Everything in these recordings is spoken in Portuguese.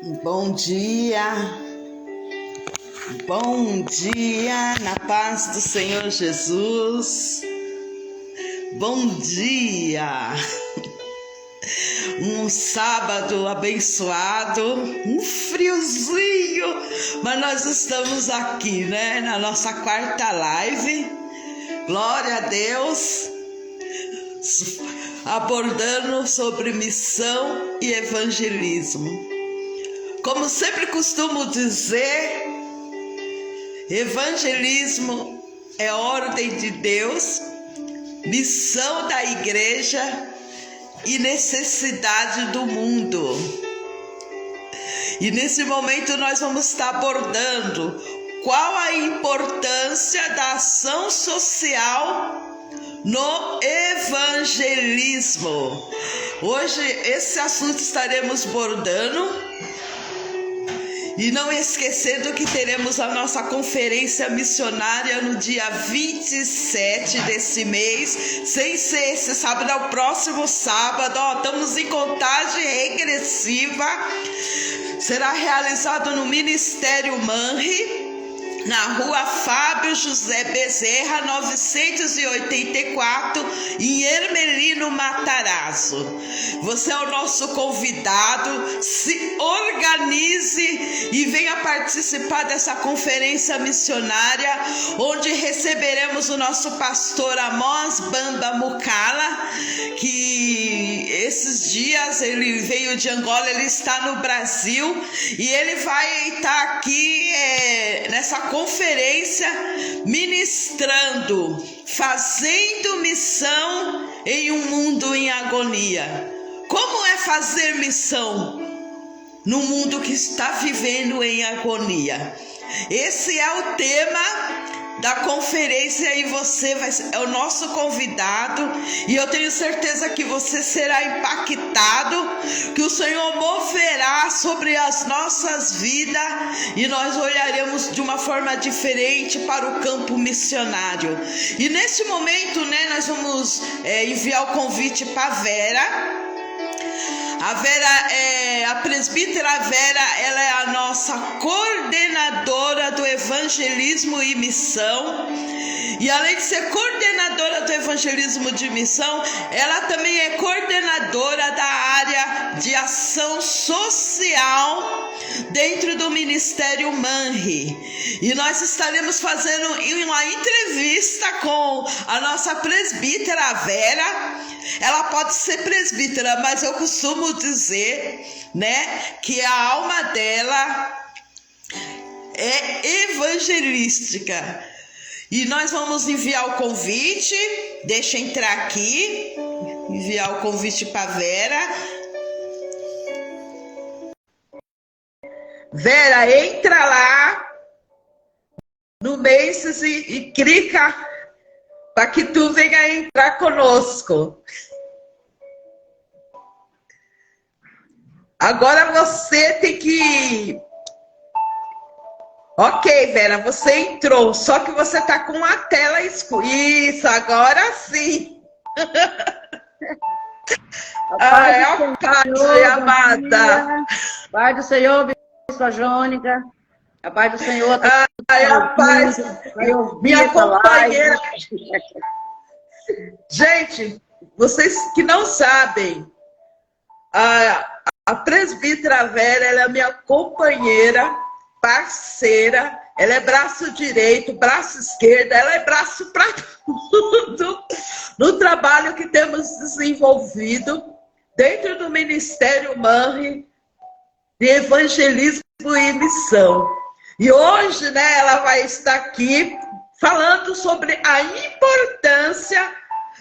Bom dia, na paz do Senhor Jesus. Bom dia, um sábado abençoado, um friozinho, mas nós estamos aqui, né, na nossa quarta live, glória a Deus, abordando sobre missão e evangelismo. Como sempre costumo dizer, evangelismo é ordem de Deus, missão da igreja e necessidade do mundo. E nesse momento nós vamos estar abordando qual a importância da ação social no evangelismo. Hoje esse assunto estaremos abordando. E não esquecendo que teremos a nossa conferência missionária no dia 27 desse mês, sem ser esse sábado, é o próximo sábado, estamos em contagem regressiva. Será realizado no Ministério Manri, na rua Fábio José Bezerra, 984, em Ermelino, Matarazzo. Você é o nosso convidado, se organize e venha participar dessa conferência missionária, onde receberemos o nosso pastor Amos Bamba Mukala, que esses dias ele veio de Angola, ele está no Brasil, e ele vai estar aqui nessa conferência ministrando, fazendo missão em um mundo em agonia. Como é fazer missão no mundo que está vivendo em agonia? Esse é o tema da conferência e você é o nosso convidado, e eu tenho certeza que você será impactado, que o Senhor moverá sobre as nossas vidas e nós olharemos de uma forma diferente para o campo missionário. E nesse momento, nós vamos enviar o convite para a Vera. A presbítera Vera, ela é a nossa coordenadora do evangelismo e missão. E além de ser coordenadora do evangelismo de missão, ela também é coordenadora da área de ação social dentro do Ministério Manri. E nós estaremos fazendo uma entrevista com a nossa presbítera Vera. Ela pode ser presbítera, mas eu costumo dizer, que a alma dela é evangelística. E nós vamos enviar o convite. Deixa eu entrar aqui, enviar o convite para Vera. Vera, entra lá no Macy's e clica para que tu venha entrar conosco. Agora você tem que... Ok, Vera, você entrou, só que você tá com a tela escura. Isso, agora sim. A paz, amada. Paz do Senhor, bispa Jônica. A paz do Senhor. A paz, minha companheira. Gente, vocês que não sabem, a presbítera Vera, ela é minha companheira, parceira, ela é braço direito, braço esquerdo, ela é braço para tudo no trabalho que temos desenvolvido dentro do Ministério Manri de evangelismo e missão. E hoje, ela vai estar aqui falando sobre a importância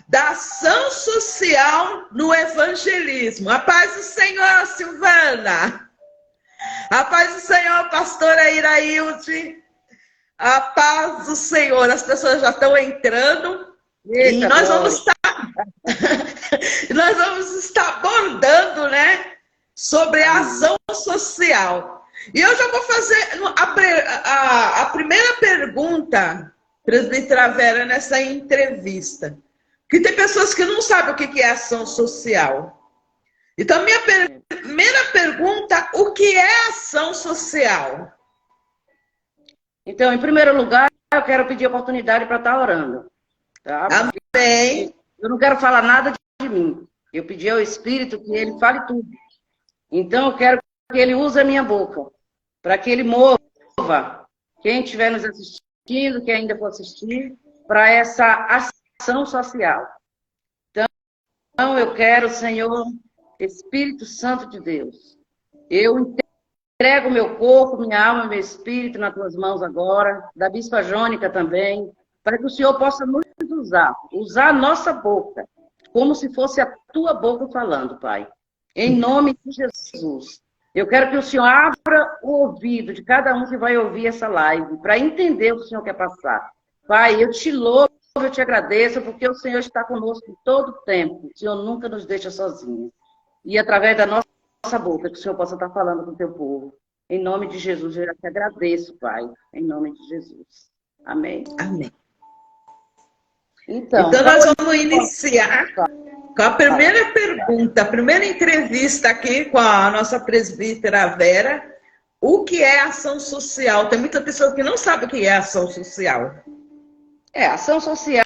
da ação social no evangelismo. A paz do Senhor, Silvana. A paz do Senhor, pastora Irailde. A paz do Senhor. As pessoas já estão entrando. Eita, e nós vamos estar abordando, sobre a ação social. E eu já vou fazer a primeira pergunta, presbítera Vera, nessa entrevista. Que tem pessoas que não sabem o que é ação social. Então, primeira pergunta, o que é ação social? Então, em primeiro lugar, eu quero pedir oportunidade para estar orando. Tá? Amém. Eu não quero falar nada de mim. Eu pedi ao Espírito que ele fale tudo. Então, eu quero que ele use a minha boca, para que ele mova quem estiver nos assistindo, quem ainda for assistir, para essa ação social. Então, eu quero, Senhor, Espírito Santo de Deus, eu entrego meu corpo, minha alma, meu espírito nas tuas mãos agora, da Bispa Jônica também, para que o Senhor possa nos usar a nossa boca, como se fosse a tua boca falando, Pai. Em nome de Jesus. Eu quero que o Senhor abra o ouvido de cada um que vai ouvir essa live, para entender o que o Senhor quer passar. Pai, eu te louvo, eu te agradeço, porque o Senhor está conosco todo o tempo. O Senhor nunca nos deixa sozinhos. E através da nossa boca, que o Senhor possa estar falando com o teu povo. Em nome de Jesus, eu já te agradeço, Pai. Em nome de Jesus. Amém. Amém. Então nós vamos iniciar com a primeira pergunta, a primeira entrevista aqui com a nossa presbítera Vera. O que é ação social? Tem muita pessoa que não sabe o que é ação social. Ação social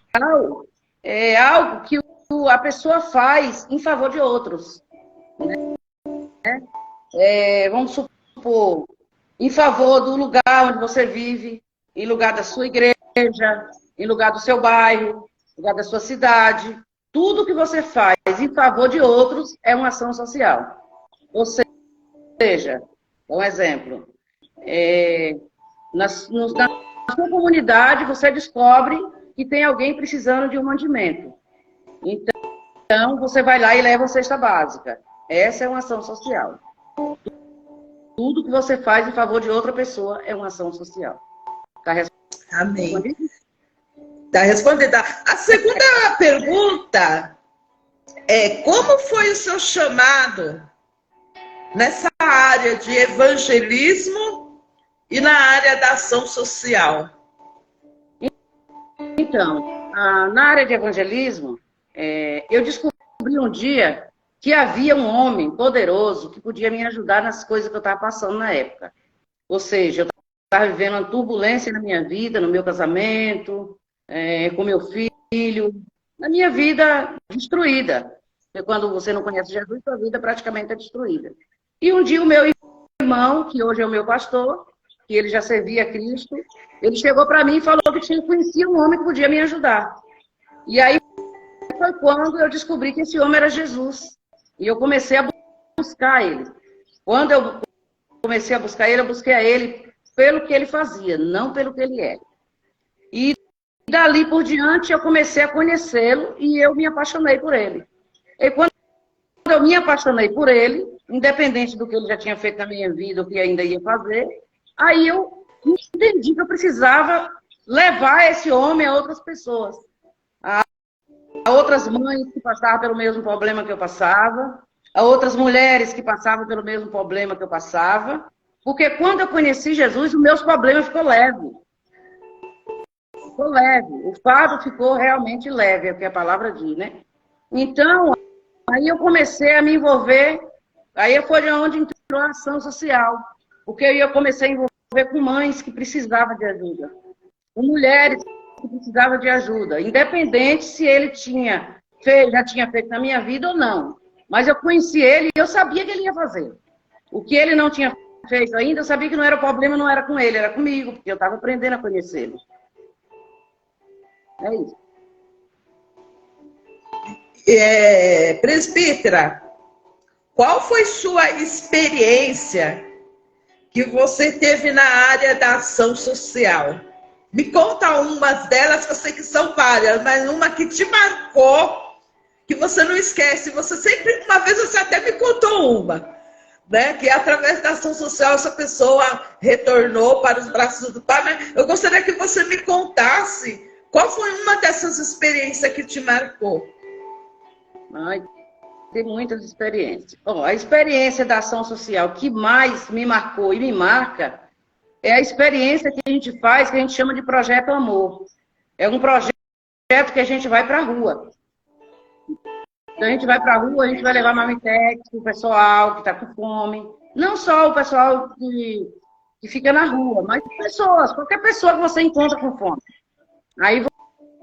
é algo que a pessoa faz em favor de outros. Né? Vamos supor, em favor do lugar onde você vive, em lugar da sua igreja, em lugar do seu bairro, em lugar da sua cidade. Tudo que você faz em favor de outros é uma ação social. Ou seja, um exemplo, na sua comunidade você descobre que tem alguém precisando de um mantimento. Então, você vai lá e leva a cesta básica. Essa é uma ação social. Tudo que você faz em favor de outra pessoa é uma ação social. Tá respondido? Amém. Está respondida. A segunda pergunta é: como foi o seu chamado nessa área de evangelismo e na área da ação social? Então, na área de evangelismo, eu descobri um dia que havia um homem poderoso que podia me ajudar nas coisas que eu estava passando na época. Ou seja, eu estava vivendo uma turbulência na minha vida, no meu casamento, com meu filho, na minha vida destruída. Porque quando você não conhece Jesus, sua vida praticamente é destruída. E um dia o meu irmão, que hoje é o meu pastor, que ele já servia a Cristo, ele chegou para mim e falou que conhecia um homem que podia me ajudar. E aí foi quando eu descobri que esse homem era Jesus. E eu comecei a buscar ele. Quando eu comecei a buscar ele, eu busquei a ele pelo que ele fazia, não pelo que ele é. E dali por diante eu comecei a conhecê-lo e eu me apaixonei por ele. E quando eu me apaixonei por ele, independente do que ele já tinha feito na minha vida, o que ainda ia fazer, aí eu entendi que eu precisava levar esse homem a outras pessoas. A outras mães que passavam pelo mesmo problema que eu passava, a outras mulheres que passavam pelo mesmo problema que eu passava, porque quando eu conheci Jesus, os meus problemas ficou leve. Ficou leve. O fardo ficou realmente leve, é o que a palavra diz, né? Então, aí eu comecei a me envolver, aí foi onde entrou a ação social, porque eu comecei a envolver com mães que precisavam de ajuda, com mulheres que precisavam de ajuda, independente se ele já tinha feito na minha vida ou não. Mas eu conheci ele e eu sabia que ele ia fazer. O que ele não tinha feito ainda, eu sabia que não era o problema, não era com ele, era comigo, porque eu estava aprendendo a conhecê-lo. É isso. Presbítera, qual foi sua experiência que você teve na área da ação social? Me conta umas delas, eu sei que são várias, mas uma que te marcou, que você não esquece. Você sempre, uma vez você até me contou uma, né? Que através da ação social essa pessoa retornou para os braços do Pai. Mas eu gostaria que você me contasse qual foi uma dessas experiências que te marcou. Ai, tem muitas experiências. Bom, a experiência da ação social que mais me marcou e me marca é a experiência que a gente faz, que a gente chama de Projeto Amor. É um projeto que a gente vai para a rua. Então a gente vai para a rua, a gente vai levar marmitex para o pessoal que está com fome. Não só o pessoal que fica na rua, mas pessoas, qualquer pessoa que você encontra com fome. Aí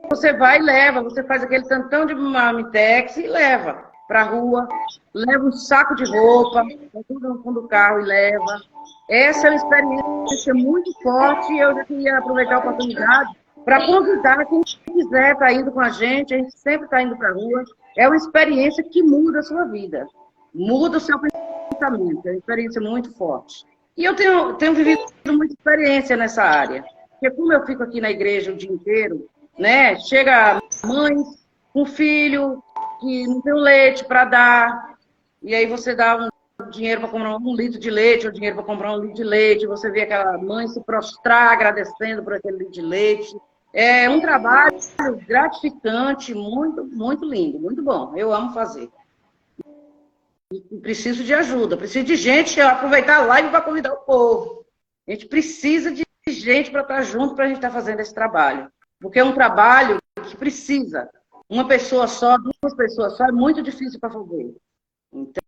você vai e leva, você faz aquele tantão de marmitex e leva para a rua, leva um saco de roupa, tudo no fundo do carro e leva. Essa é uma experiência muito forte e eu já queria aproveitar a oportunidade para convidar quem quiser estar indo com a gente sempre está indo para a rua. É uma experiência que muda a sua vida, muda o seu pensamento, é uma experiência muito forte. E eu tenho vivido muita experiência nessa área, porque como eu fico aqui na igreja o dia inteiro, né, chega mães com filho que não tem o leite para dar, e aí você dá um dinheiro para comprar 1 litro de leite, ou dinheiro para comprar 1 litro de leite, você vê aquela mãe se prostrar agradecendo por aquele litro de leite. É um trabalho gratificante, muito, muito lindo, muito bom. Eu amo fazer. E preciso de ajuda, preciso de gente, aproveitar a live para convidar o povo. A gente precisa de gente para estar junto, para a gente estar fazendo esse trabalho. Porque é um trabalho que precisa. Uma pessoa só, 2 pessoas só, é muito difícil para fazer. Então,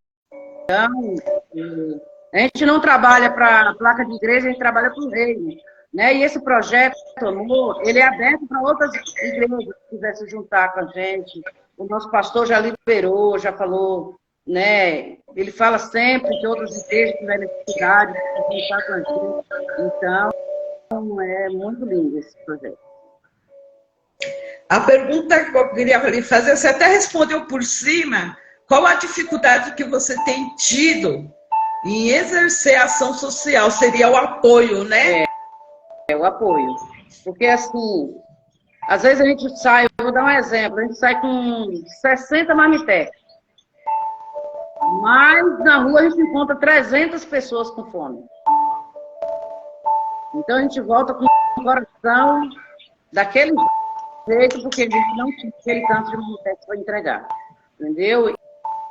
a gente não trabalha para a placa de igreja, a gente trabalha para o reino. Né? E esse projeto, Amor, ele é aberto para outras igrejas que quiserem se juntar com a gente. O nosso pastor já liberou, já falou, né? Ele fala sempre que outras igrejas que tiverem necessidade de juntar com a gente. Então, é muito lindo esse projeto. A pergunta que eu queria lhe fazer, você até respondeu por cima, qual a dificuldade que você tem tido em exercer a ação social? Seria o apoio, né? É o apoio. Porque, assim, às vezes a gente sai, eu vou dar um exemplo, a gente sai com 60 marmitex. Mas na rua a gente encontra 300 pessoas com fome. Então a gente volta com o coração daquele jeito, porque a gente não tinha aquele tanto de marmitex para entregar. Entendeu?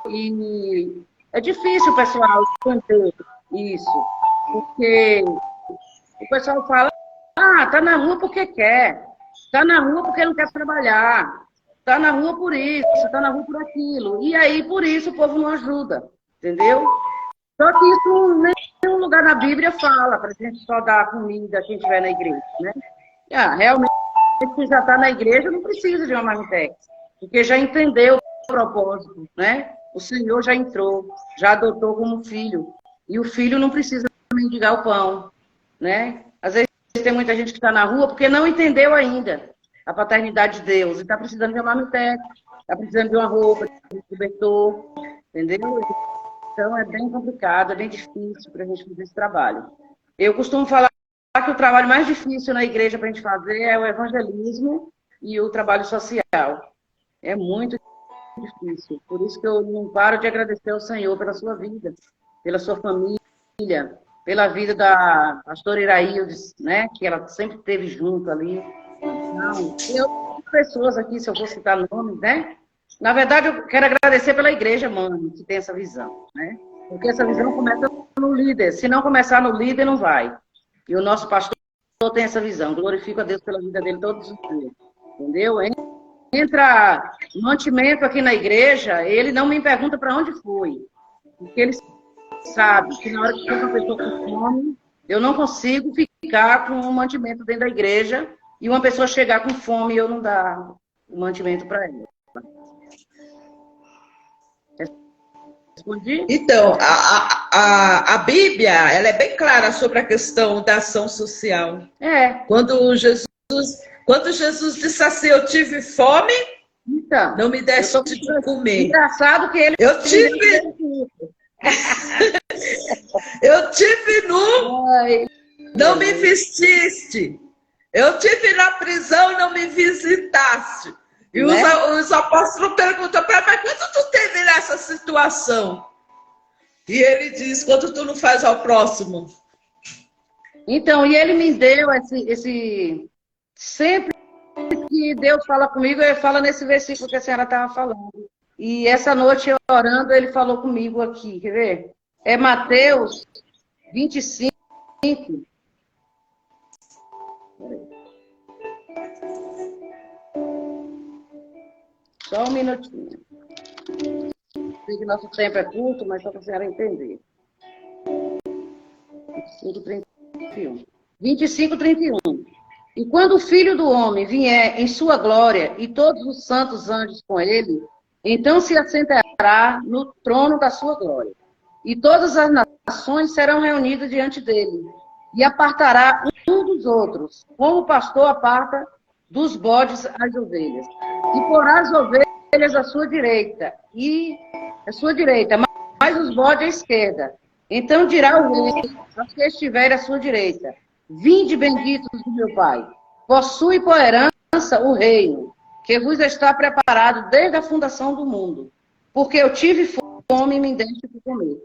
E é difícil o pessoal entender isso. Porque o pessoal fala, tá na rua porque quer. Tá na rua porque não quer trabalhar. Tá na rua por isso, tá na rua por aquilo. E aí, por isso, o povo não ajuda. Entendeu? Só que isso nenhum lugar na Bíblia fala para a gente só dar comida a quem estiver na igreja, né? Realmente, quem já está na igreja não precisa de uma marmitex, porque já entendeu o propósito, né? O Senhor já entrou, já adotou como filho. E o filho não precisa mendigar o pão, né? Às vezes tem muita gente que está na rua porque não entendeu ainda a paternidade de Deus. E está precisando de uma marmitex, está precisando de uma roupa, de um cobertor, entendeu? Então, é bem complicado, é bem difícil para a gente fazer esse trabalho. Eu costumo falar que o trabalho mais difícil na igreja para a gente fazer é o evangelismo e o trabalho social. É muito difícil. Por isso que eu não paro de agradecer ao Senhor pela sua vida, pela sua família, pela vida da pastora Iraíldes, né? Que ela sempre esteve junto ali. Então, tem outras pessoas aqui, se eu for citar nomes, né? Na verdade, eu quero agradecer pela igreja, mano, que tem essa visão, né? Porque essa visão começa no líder. Se não começar no líder, não vai. E o nosso pastor tem essa visão. Glorifico a Deus pela vida dele todos os dias. Entendeu? Entra mantimento aqui na igreja, ele não me pergunta para onde foi. Porque ele sabe que na hora que tem uma pessoa com fome, eu não consigo ficar com um mantimento dentro da igreja e uma pessoa chegar com fome e eu não dar o mantimento para ela. Respondi? Então, a Bíblia, ela é bem clara sobre a questão da ação social. Quando Jesus disse assim, eu tive fome, então, não me deste de comer. Engraçado que ele... Eu tive... eu tive nu, não me vestiste. Eu tive na prisão, não me visitaste. E os apóstolos perguntam para ele, mas quando tu teve nessa situação? E ele diz, quando tu não faz ao próximo. Então, e ele me deu esse... Sempre que Deus fala comigo, ele fala nesse versículo que a senhora estava falando. E essa noite, eu orando, ele falou comigo aqui, quer ver? É Mateus 25. Só um minutinho. Sei que nosso tempo é curto, mas só para a senhora entender. 25, 31. E quando o Filho do Homem vier em sua glória e todos os santos anjos com ele, então se assentará no trono da sua glória. E todas as nações serão reunidas diante dele. E apartará um dos outros, como o pastor aparta dos bodes as ovelhas. E porá as ovelhas à sua direita, mas os bodes à esquerda. Então dirá o rei aos que estiverem à sua direita: vinde benditos do meu Pai, possui por herança o reino, que vos está preparado desde a fundação do mundo. Porque eu tive fome e me deste o que comer.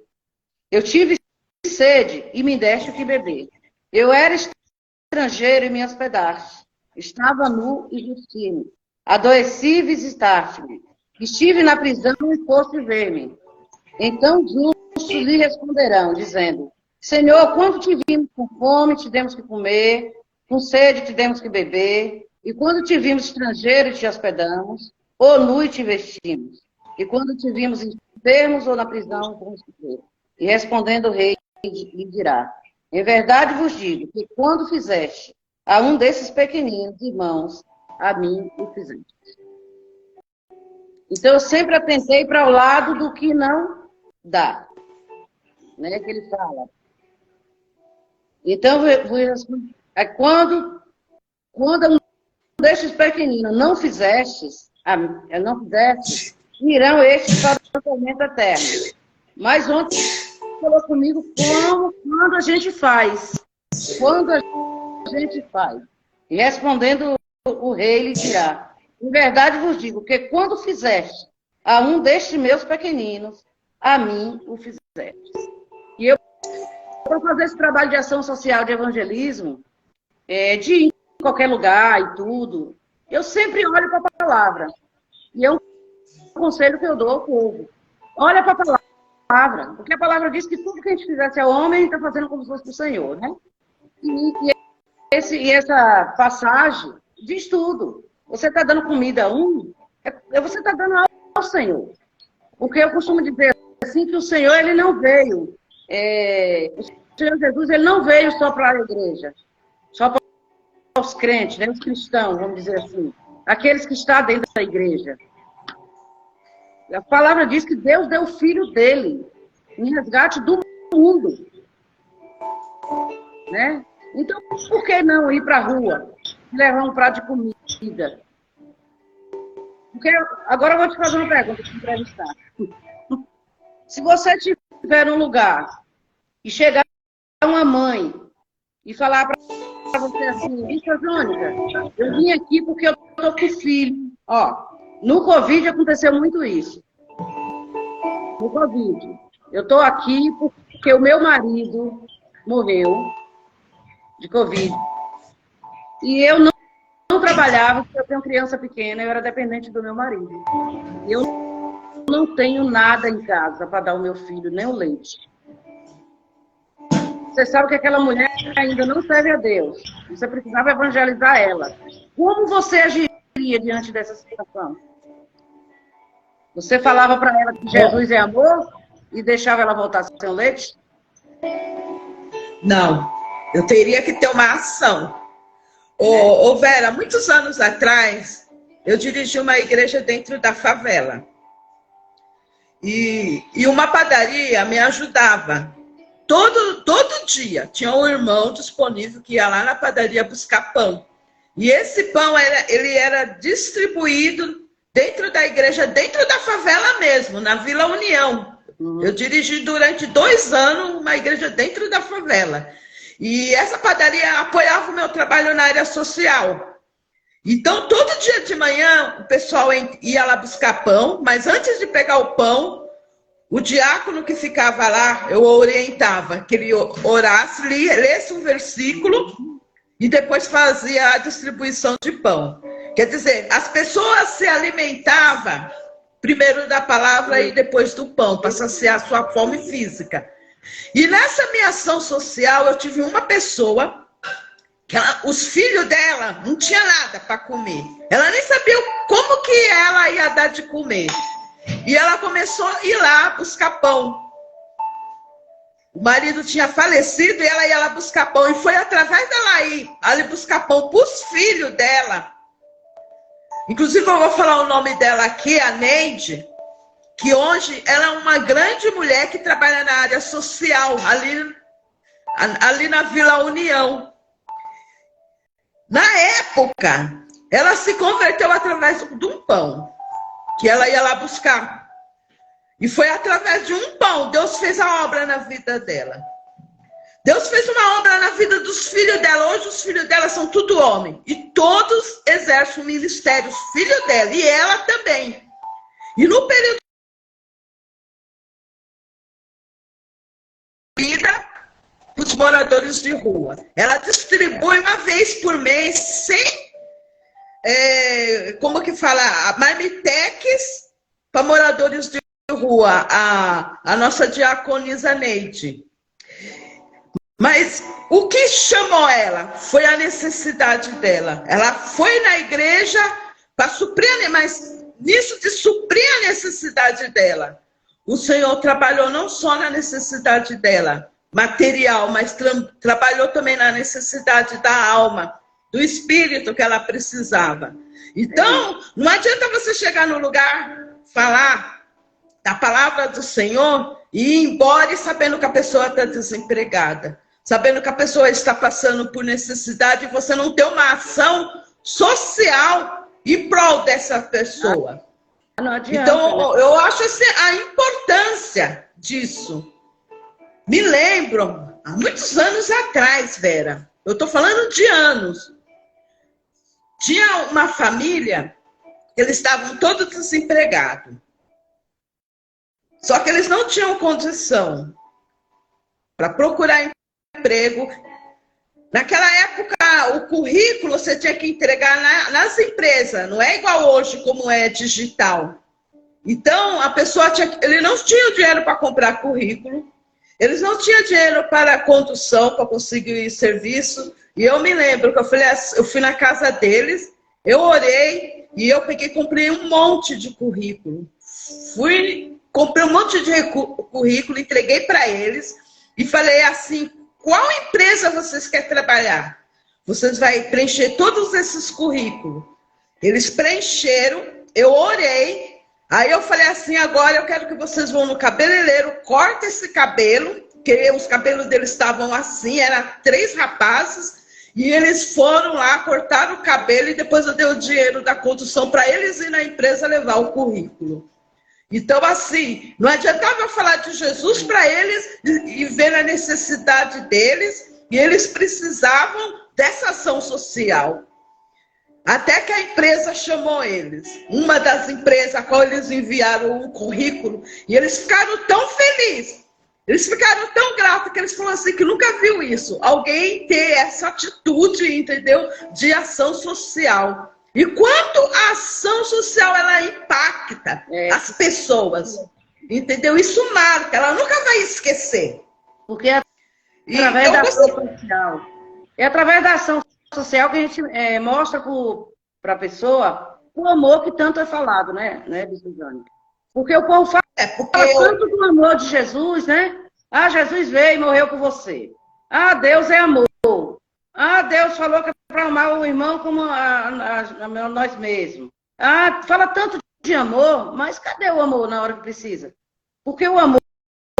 Eu tive sede e me deste o que beber. Eu era estrangeiro e me hospedaste. Estava nu e vesti-me. Adoeci e visitaste-me. Estive na prisão e foste ver-me. Então justos lhe responderão, dizendo: Senhor, quando te vimos com fome, te demos que comer, com sede te demos que beber, e quando te vimos estrangeiro, te hospedamos, ou nu e te vestimos. E quando te vimos enfermos ou na prisão, fomos ver. E respondendo o rei, lhe dirá: em verdade vos digo que quando fizeste a um desses pequeninos irmãos, a mim o fizeste. Então eu sempre atentei para o lado do que não dá, né? Que ele fala. Então quando um destes pequeninos não fizestes, irão estes para o tormento eterno. Mas ontem falou comigo quando a gente faz. Quando a gente faz. E respondendo o rei lhe dirá: em verdade vos digo que quando fizeste a um destes meus pequeninos, a mim o fizeste. E eu, para fazer esse trabalho de ação social, de evangelismo, de ir em qualquer lugar e tudo, eu sempre olho para a palavra. E é um conselho que eu dou ao povo. Olha para a palavra, porque a palavra diz que tudo que a gente fizesse ao homem, está fazendo como se fosse para o Senhor, né? E essa passagem diz tudo. Você está dando comida a você está dando ao Senhor. Porque eu costumo dizer assim que o Senhor, ele não veio, o Senhor Jesus, ele não veio só para a igreja, só para os crentes, né, os cristãos, vamos dizer assim, aqueles que estão dentro da igreja. A palavra diz que Deus deu o Filho dele em resgate do mundo. Né? Então, por que não ir para a rua e levar um prato de comida? Porque agora eu vou te fazer uma pergunta para entrevistar. Se você estiver num lugar e chegar uma mãe e falar para você assim: Bicha Jônica, eu vim aqui porque eu estou com filho. Ó, no Covid aconteceu muito isso. No Covid. Eu estou aqui porque o meu marido morreu de Covid. E eu não trabalhava, porque eu tenho criança pequena, eu era dependente do meu marido. E eu não tenho nada em casa para dar ao meu filho, nem o leite. Você sabe que aquela mulher ainda não serve a Deus. Você precisava evangelizar ela. Como você agiria diante dessa situação? Você falava para ela que Jesus é amor e deixava ela voltar sem o leite? Não. Eu teria que ter uma ação. Ô Vera, muitos anos atrás, eu dirigi uma igreja dentro da favela. E uma padaria me ajudava. Todo dia tinha um irmão disponível que ia lá na padaria buscar pão. E esse pão ele era distribuído dentro da igreja, dentro da favela mesmo, na Vila União. Eu dirigi durante 2 anos uma igreja dentro da favela. E essa padaria apoiava o meu trabalho na área social. Então, todo dia de manhã, o pessoal ia lá buscar pão, mas antes de pegar o pão, o diácono que ficava lá, eu orientava que ele orasse, lesse um versículo e depois fazia a distribuição de pão. Quer dizer, as pessoas se alimentavam primeiro da palavra e depois do pão, para saciar a sua fome física. E nessa minha ação social, eu tive uma pessoa, que os filhos dela não tinham nada para comer. Ela nem sabia como que ela ia dar de comer. e ela começou a ir lá buscar pão. O marido tinha falecido e ela ia lá buscar pão. E foi através dela ir ali buscar pão para os filhos dela. Inclusive, eu vou falar o nome dela aqui, a Neide, que hoje ela é uma grande mulher que trabalha na área social, ali na Vila União. Na época, ela se converteu através de um pão, que ela ia lá buscar. E foi através de um pão, Deus fez a obra na vida dela. Deus fez uma obra na vida dos filhos dela. Hoje os filhos dela são tudo homem. E todos exercem o ministério, os filhos dela, e ela também. E no período de vida, os moradores de rua. Ela distribui uma vez por mês, como que fala, marmitex para moradores de rua, a nossa diaconisa Neide. Mas o que chamou ela foi a necessidade dela. Ela foi na igreja para suprir, mas nisso de suprir a necessidade dela, o Senhor trabalhou não só na necessidade dela, material, mas trabalhou também na necessidade da alma, do espírito que ela precisava. Então, não adianta você chegar no lugar, falar da palavra do Senhor e ir embora e sabendo que a pessoa está desempregada, sabendo que a pessoa está passando por necessidade e você não ter uma ação social em prol dessa pessoa. Não adianta, então, eu acho assim, a importância disso. Me lembro, há muitos anos atrás, Vera, eu estou falando de anos, tinha uma família, eles estavam todos desempregados. Só que eles não tinham condição para procurar emprego. Naquela época, o currículo você tinha que entregar nas empresas, não é igual hoje, como é digital. Então, a pessoa ele não tinha dinheiro para comprar currículo, eles não tinham dinheiro para condução, para conseguir serviço. E eu me lembro que eu fui na casa deles, eu orei e eu comprei um monte de currículo. Comprei um monte de currículo, entreguei para eles e falei assim: qual empresa vocês querem trabalhar? Vocês vão preencher todos esses currículos. Eles preencheram, eu orei, aí eu falei assim: agora eu quero que vocês vão no cabeleireiro, corta esse cabelo, porque os cabelos deles estavam assim, eram 3 rapazes, e eles foram lá, cortaram o cabelo e depois eu dei o dinheiro da condução para eles ir na empresa levar o currículo. Então, assim, não adiantava eu falar de Jesus para eles e ver a necessidade deles, e eles precisavam dessa ação social. Até que a empresa chamou eles. Uma das empresas a qual eles enviaram o currículo, e eles ficaram tão felizes, eles ficaram tão gratos, que eles falaram assim, que nunca viu isso. Alguém ter essa atitude, entendeu? De ação social. E quanto a ação social ela impacta as pessoas, entendeu? Isso marca, ela nunca vai esquecer. Porque é através da ação social. É através da ação social que a gente mostra para a pessoa o amor que tanto é falado, né, Bispo Jânio? Porque o povo fala tanto do amor de Jesus, né? Ah, Jesus veio e morreu por você. Ah, Deus é amor. Ah, Deus falou que é para amar o irmão como nós mesmos. Ah, fala tanto de amor, mas cadê o amor na hora que precisa? Porque o amor,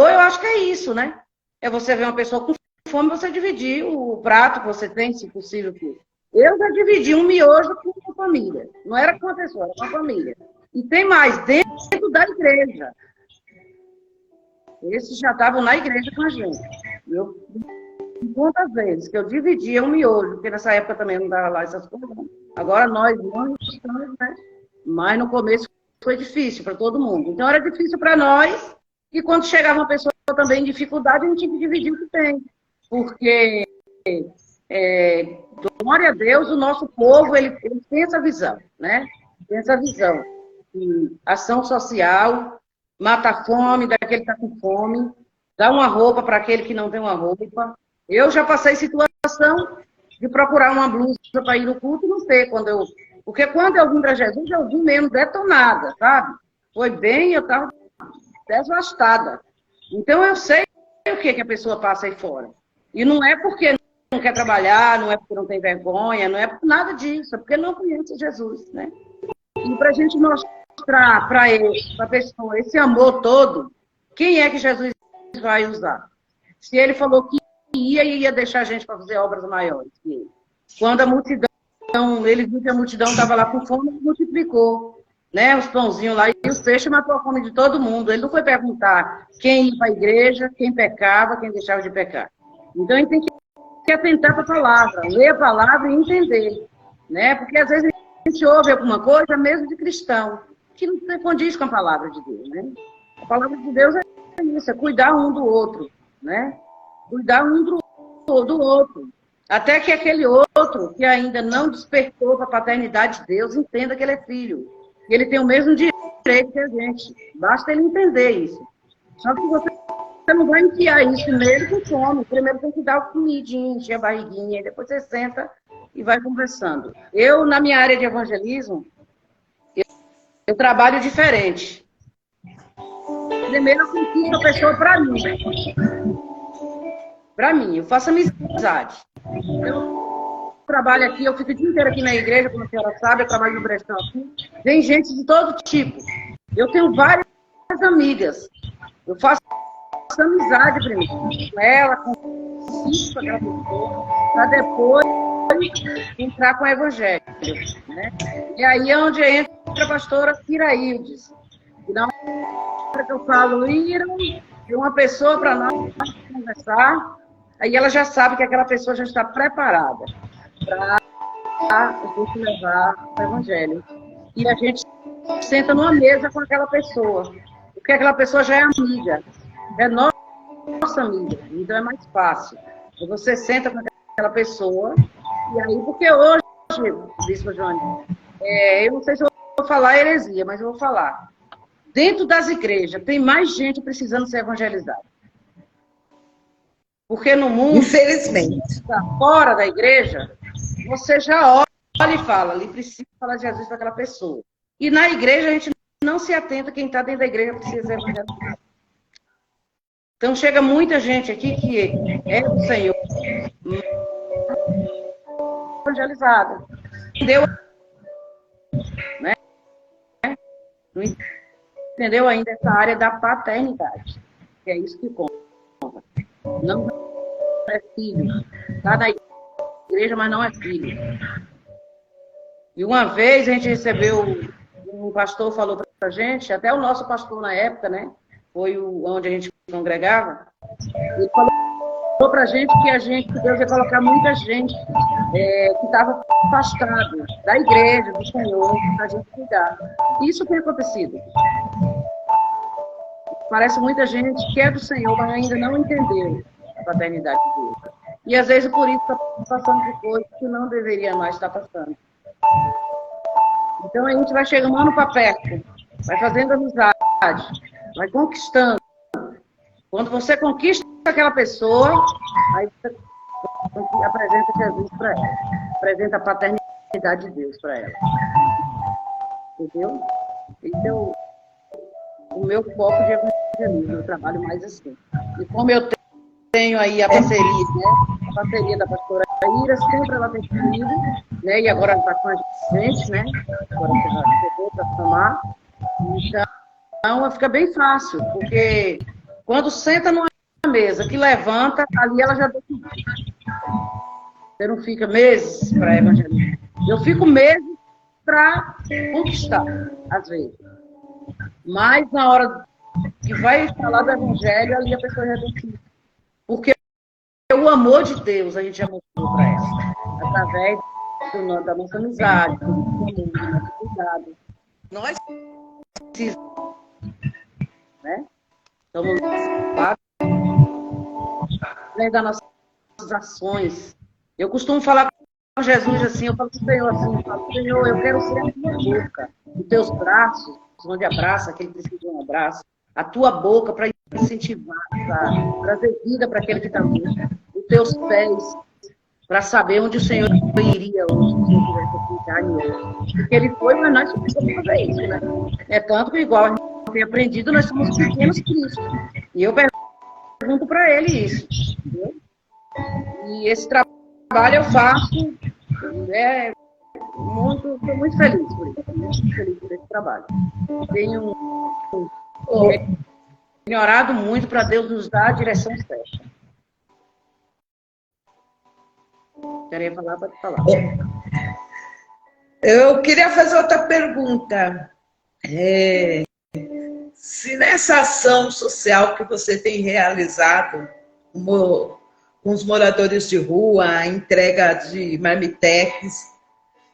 eu acho que é isso, né? É você ver uma pessoa com fome, você dividir o prato que você tem, se possível. Eu já dividi um miojo com uma família. Não era com uma pessoa, era com uma família. E tem mais, dentro da igreja. Esses já estavam na igreja com a gente. Quantas vezes que eu dividia um miojo, porque nessa época também não dava lá essas coisas. Agora nós não estamos, né? Mas no começo foi difícil para todo mundo. Então era difícil para nós, e quando chegava uma pessoa também em dificuldade, a gente tinha que dividir o que tem. Porque, glória a Deus, o nosso povo, ele tem essa visão, né? Tem essa visão. De ação social, mata a fome daquele que está com fome, dá uma roupa para aquele que não tem uma roupa. Eu já passei situação de procurar uma blusa para ir no culto e não ter. Porque quando eu vim para Jesus, eu vim mesmo detonada, sabe? Foi bem, eu estava devastada. Então, eu sei o que a pessoa passa aí fora. E não é porque não quer trabalhar, não é porque não tem vergonha, não é por nada disso, é porque não conhece Jesus, né? E para a gente mostrar para a pessoa esse amor todo, quem é que Jesus vai usar? Se ele falou que ia deixar a gente para fazer obras maiores que ele. Quando a multidão, ele viu que a multidão estava lá com fome, ele multiplicou, né, os pãozinhos lá e os peixes, matou a fome de todo mundo. Ele não foi perguntar quem ia para a igreja, quem pecava, quem deixava de pecar. Então, a gente tem que atentar para a palavra, ler a palavra e entender, né? Porque às vezes a gente ouve alguma coisa, mesmo de cristão, que não se condiz com a palavra de Deus, né? A palavra de Deus é isso, é cuidar um do outro, né? Cuidar um do outro. Até que aquele outro que ainda não despertou para a paternidade de Deus entenda que ele é filho. E ele tem o mesmo direito que a gente. Basta ele entender isso. Só que você não vai enfiar isso nele com fome. Primeiro tem que dar o comidinho, encher a barriguinha, e depois você senta e vai conversando. Eu, na minha área de evangelismo, eu trabalho diferente. Primeiro eu conquisto a pessoa para mim. Para mim, eu faço amizade. Eu trabalho aqui, eu fico o dia inteiro aqui na igreja, como a senhora sabe, eu trabalho no Brestão aqui. Vem gente de todo tipo. Eu tenho várias amigas. Eu faço amizade primeiro com ela, conquisto aquela pessoa, para depois entrar com o evangelho. Né? E aí é onde entra a pastora Iraildes. E na hora que eu falo, Ira, tem uma pessoa para nós conversar, aí ela já sabe que aquela pessoa já está preparada para a gente levar o evangelho. E a gente senta numa mesa com aquela pessoa, porque aquela pessoa já é amiga, é nossa amiga, então é mais fácil. E você senta com aquela pessoa, e aí, porque hoje, Bispo Johnny, eu não sei se eu vou falar heresia, mas eu vou falar. Dentro das igrejas, tem mais gente precisando ser evangelizada. Porque no mundo, infelizmente, fora da igreja, você já olha e fala, ali precisa falar de Jesus para aquela pessoa. E na igreja a gente não se atenta, quem está dentro da igreja precisa ser evangelizado. Então chega muita gente aqui que é do Senhor, evangelizada. Entendeu? Né? Não entendeu ainda essa área da paternidade. Que é isso que conta. Não é filho. Está na igreja, mas não é filho. E uma vez a gente recebeu, um pastor falou para a gente, até o nosso pastor na época, né? Foi onde a gente congregava. Ele falou para a gente que Deus ia colocar muita gente que estava afastado da igreja, do Senhor, para a gente cuidar. Isso tem acontecido. Parece muita gente que é do Senhor, mas ainda não entendeu a paternidade de Deus. E às vezes por isso está passando por coisas que não deveria mais estar passando. Então a gente vai chegando para perto, vai fazendo amizade, vai conquistando. Quando você conquista aquela pessoa, aí você apresenta Jesus para ela, apresenta a paternidade de Deus para ela. Entendeu? Então, o meu foco de evangelismo, eu trabalho mais assim. E como eu tenho aí a parceria, né? A parceria da pastora Ira, sempre ela tem comigo, né? E agora ela está com a gente, né? Agora ela chegou para chamar. Então, fica bem fácil, porque quando senta numa mesa que levanta, ali ela já decidiu. Você não fica meses para evangelizar. Eu fico meses para conquistar, às vezes. Mas na hora que vai falar do evangelho, ali a pessoa já decide. Porque o amor de Deus a gente já mostrou para ela. Através da nossa amizade, do nosso cuidado. Nós precisamos, né? Estamos lá, além das nossas ações. Eu costumo falar com Jesus assim, eu falo com o Senhor assim, eu falo, Senhor, eu quero ser a tua boca, os teus braços, onde abraça aquele que precisa de um abraço, a tua boca para incentivar, para trazer vida para aquele que está morto, os teus pés para saber onde o Senhor iria hoje, se eu tivesse que ficar em hoje. Porque ele foi, mas nós precisamos fazer isso, né? É tanto que, igual a gente tem aprendido, nós somos pequenos Cristo. E eu pergunto para ele isso, entendeu? E esse trabalho eu faço, estou muito feliz por isso, muito feliz por esse trabalho. Tenho orado muito para Deus nos dar a direção certa. Queria falar, pode falar. Eu queria fazer outra pergunta. Se nessa ação social que você tem realizado com os moradores de rua, a entrega de marmitex,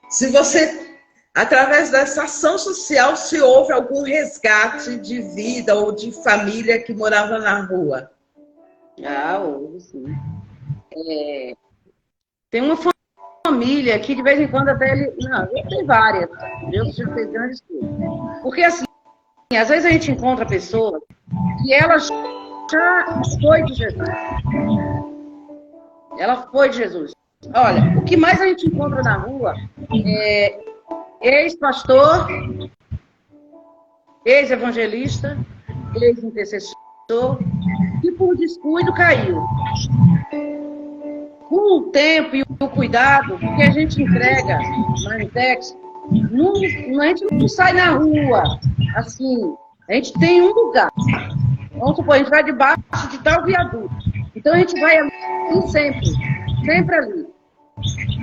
se você, através dessa ação social, se houve algum resgate de vida ou de família que morava na rua? Houve, sim. Tem uma família que, de vez em quando, até ele... Não, tem várias. Deus já fez grandes coisas. Porque, assim, às vezes a gente encontra pessoas que ela já foi de Jesus. Ela foi de Jesus. Olha, o que mais a gente encontra na rua é ex-pastor, ex-evangelista, ex-intercessor, que por descuido caiu. Com o tempo e o cuidado que a gente entrega na Marmitex, a gente não sai na rua, assim, a gente tem um lugar. Vamos supor, a gente vai debaixo de tal viaduto. Então a gente vai ali sempre ali.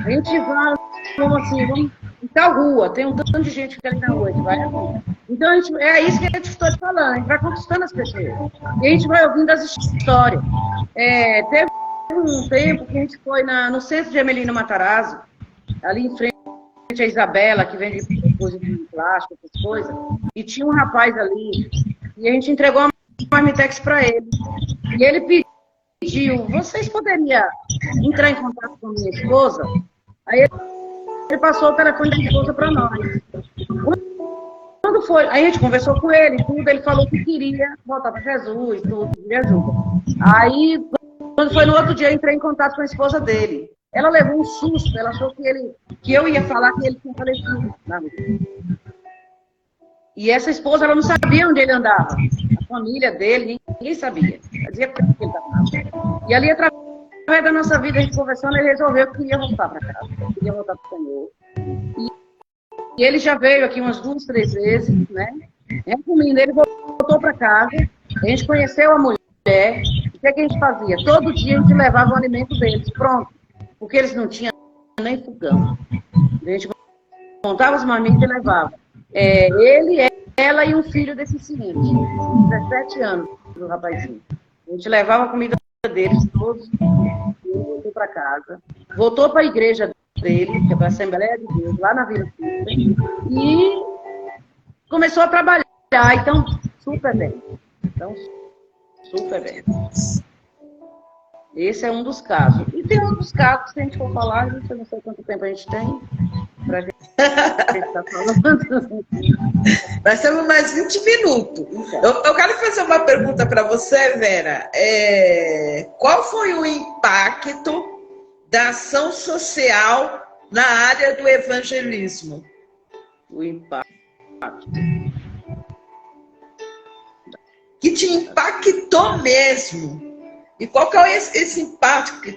A gente vai, vamos em tal rua, tem um tanto de gente que fica ali na rua, a gente vai ali. Então é isso que a gente está te falando, a gente vai conquistando as pessoas. E a gente vai ouvindo as histórias. Teve um tempo que a gente foi no centro de Emelino Matarazzo, ali em frente a Isabela, que vende coisa de plástico, essas coisas, e tinha um rapaz ali, e a gente entregou uma marmitex para ele. E ele pediu, vocês poderiam entrar em contato com minha esposa? Aí ele passou o telefone da esposa para nós. Quando foi, aí a gente conversou com ele, tudo, ele falou que queria voltar para Jesus, tudo, de ajuda. Aí, quando foi no outro dia, eu entrei em contato com a esposa dele. Ela levou um susto, ela achou que eu ia falar que ele tinha falecido na rua. E essa esposa, ela não sabia onde ele andava. A família dele, ninguém sabia. Ela dizia que ele estava. E ali, através da nossa vida, a gente conversando, ele resolveu que queria voltar para casa, queria voltar para o Senhor. E ele já veio aqui umas 2, 3 vezes, né? Resumindo, ele voltou para casa, a gente conheceu a mulher, o que a gente fazia? Todo dia a gente levava o alimento deles, pronto, porque eles não tinham nem fogão. A gente montava as marmitas e levava. Ele, ela e um filho deficiente, 17 anos, do rapazinho. A gente levava a comida deles todos, e ele voltou para casa, voltou para a igreja dele, que é para a Assembleia de Deus, lá na Vila Cícera, e começou a trabalhar, então, super bem. Esse é um dos casos. E tem outros casos, se a gente for falar, eu não sei quanto tempo a gente tem, para a gente estar falando. Nós temos mais 20 minutos. Eu quero fazer uma pergunta para você, Vera. Qual foi o impacto da ação social na área do evangelismo? O impacto. Que te impactou mesmo. E qual que é esse impacto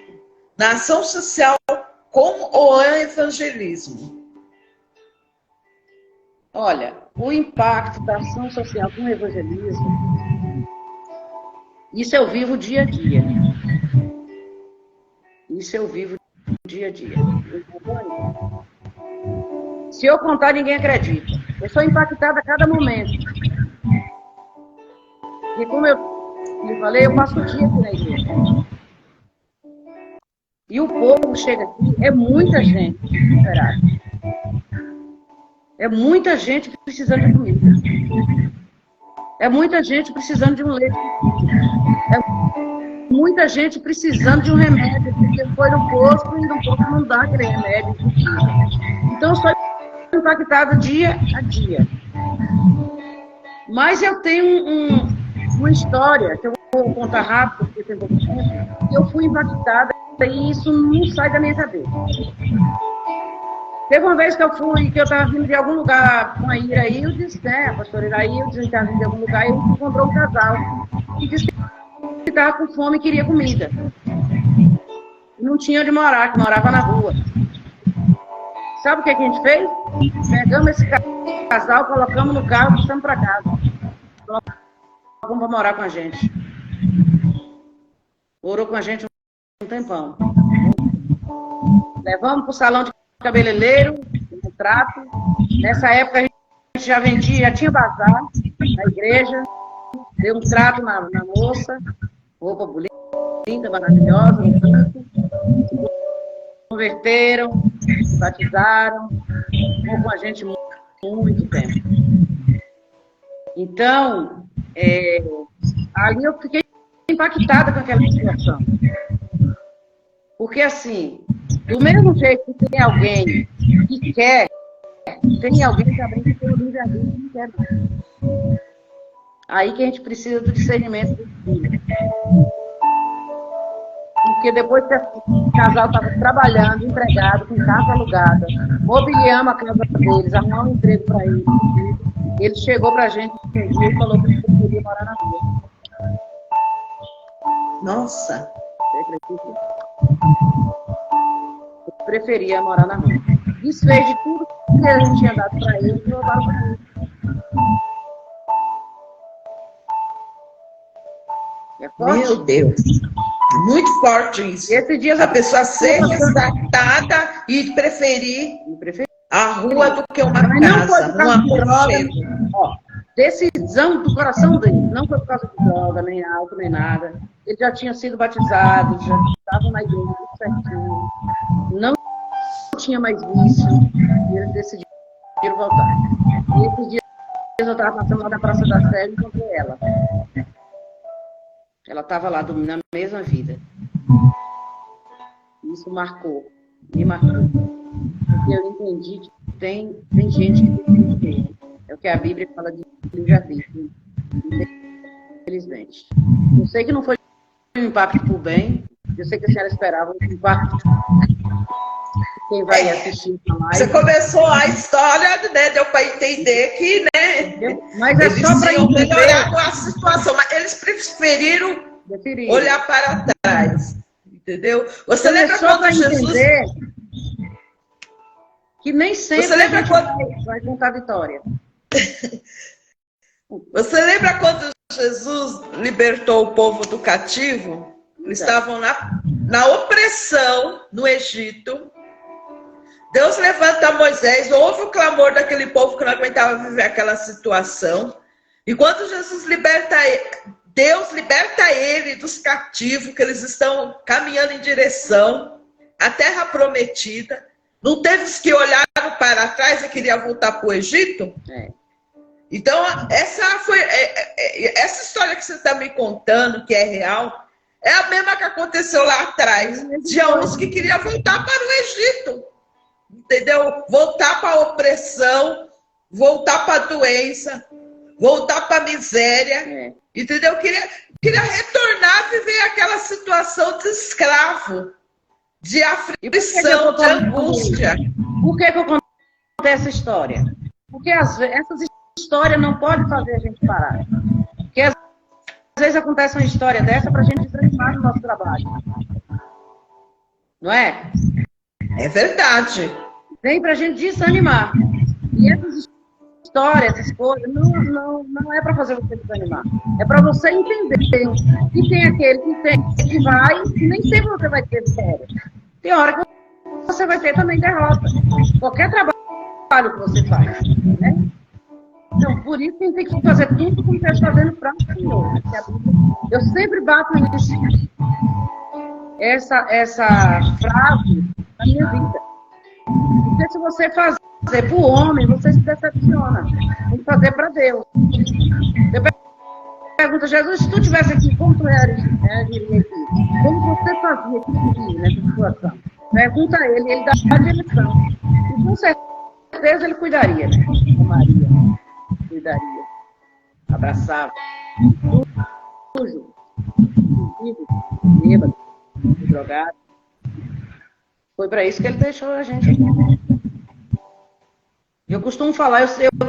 na ação social com o evangelismo? Olha, o impacto da ação social com o evangelismo, isso eu vivo dia a dia. Se eu contar, ninguém acredita. Eu sou impactada a cada momento. E como eu lhe falei, eu passo o dia aqui na igreja. E o povo chega aqui, é muita gente desesperada. É muita gente precisando de comida. É muita gente precisando de um leite. É muita gente precisando de um remédio, porque foi no posto e no posto não dá aquele remédio. Então, eu sou impactada dia a dia. Mas eu tenho uma história que eu vou contar rápido, porque tem pouco tempo, que eu fui impactada e isso não sai da minha cabeça. Teve uma vez que eu estava vindo de algum lugar com a Ira Hildes, né, a pastora Ira Hildes, a gente estava vindo de algum lugar e encontrou um casal que disse que estava com fome e queria comida. E não tinha onde morar, que morava na rua. Sabe o que a gente fez? Pegamos esse casal, colocamos no carro e estamos para casa. Colocamos para morar com a gente. Morou com a gente um tempão. Levamos para o salão de cabeleireiro, um trato. Nessa época a gente já vendia, já tinha bazar na igreja. Deu um trato na moça, roupa bonita, maravilhosa, no canto. Converteram, batizaram, ficou com a gente muito tempo. Então, ali eu fiquei impactada com aquela situação. Porque, assim, do mesmo jeito que tem alguém que quer, tem alguém também que tem o livre-arbítrio que não quer. Aí que a gente precisa do discernimento do filho. Porque depois que o casal estava trabalhando, empregado, com casa alugada, mobiliamos a casa deles, arrumamos um emprego para eles. Ele chegou para a gente um dia e falou que ele preferia morar na rua. Nossa! Ele preferia morar na rua. Desfez de tudo que a gente tinha dado para ele e voltaram para ele. É forte? Meu Deus! Muito forte isso. Esse dia a pessoa ser resgatada e preferir a rua do que uma casa. Decisão do coração dele. Não foi por causa de droga, nem álcool, nem nada. Ele já tinha sido batizado, já estava na igreja tudo certinho. Não tinha mais vício. E eles decidiram voltar. E esses dias eu estava passando lá na Praça da Sé e encontrei ela. Ela estava lá na mesma vida. Isso me marcou. Porque eu entendi que tem gente que tem que. É o que a Bíblia fala de livre-arbítrio. Infelizmente. Eu sei que não foi um impacto por bem. Eu sei que a senhora esperava um impacto. Quem vai assistir a live. Você começou a história, né? Deu para entender que, né? Mas é só para entender. Melhorar a situação, mas eles preferiram olhar para trás. Entendeu? Você lembra quando Jesus. Que nem sempre você lembra quando vai contar a vitória. Você lembra quando Jesus libertou o povo do cativo? Eles estavam na opressão no Egito. Deus levanta Moisés, ouve o clamor daquele povo que não aguentava viver aquela situação. E quando Deus liberta ele dos cativos, que eles estão caminhando em direção à terra prometida. Não teve os que olharam para trás e queriam voltar para o Egito? Então, essa história que você está me contando, que é real, é a mesma que aconteceu lá atrás. Tinha uns que queriam voltar para o Egito. Entendeu? Voltar para a opressão, voltar para a doença, voltar para a miséria. Entendeu? Queria retornar a viver aquela situação de escravo, de aflição, de angústia. Por que eu contei essa história? Porque essas histórias não podem fazer a gente parar. Porque às vezes acontece uma história dessa para a gente desanimar no nosso trabalho. Não é? É verdade. Vem para a gente desanimar. E essas histórias, essas coisas, não é para fazer você desanimar. É para você entender que tem aquele que vai, e nem sempre você vai ter vitória. Tem hora que você vai ter também derrota. Qualquer trabalho que você faz. Né? Então, por isso que a gente tem que fazer tudo como você está fazendo para o Senhor. Eu sempre bato nisso. Essa frase na minha vida. Porque se você fazer para o homem, você se decepciona. Tem que fazer para Deus. Eu pergunto, Jesus, se tu estivesse aqui, como tu reagiria aqui? Como você fazia aqui nessa situação? Pergunta a ele dá a direção. E com certeza ele cuidaria, né? Com Maria. Cuidaria. abraçava, sujo, bêbado, drogado. Foi para isso que ele deixou a gente aqui. Eu costumo falar,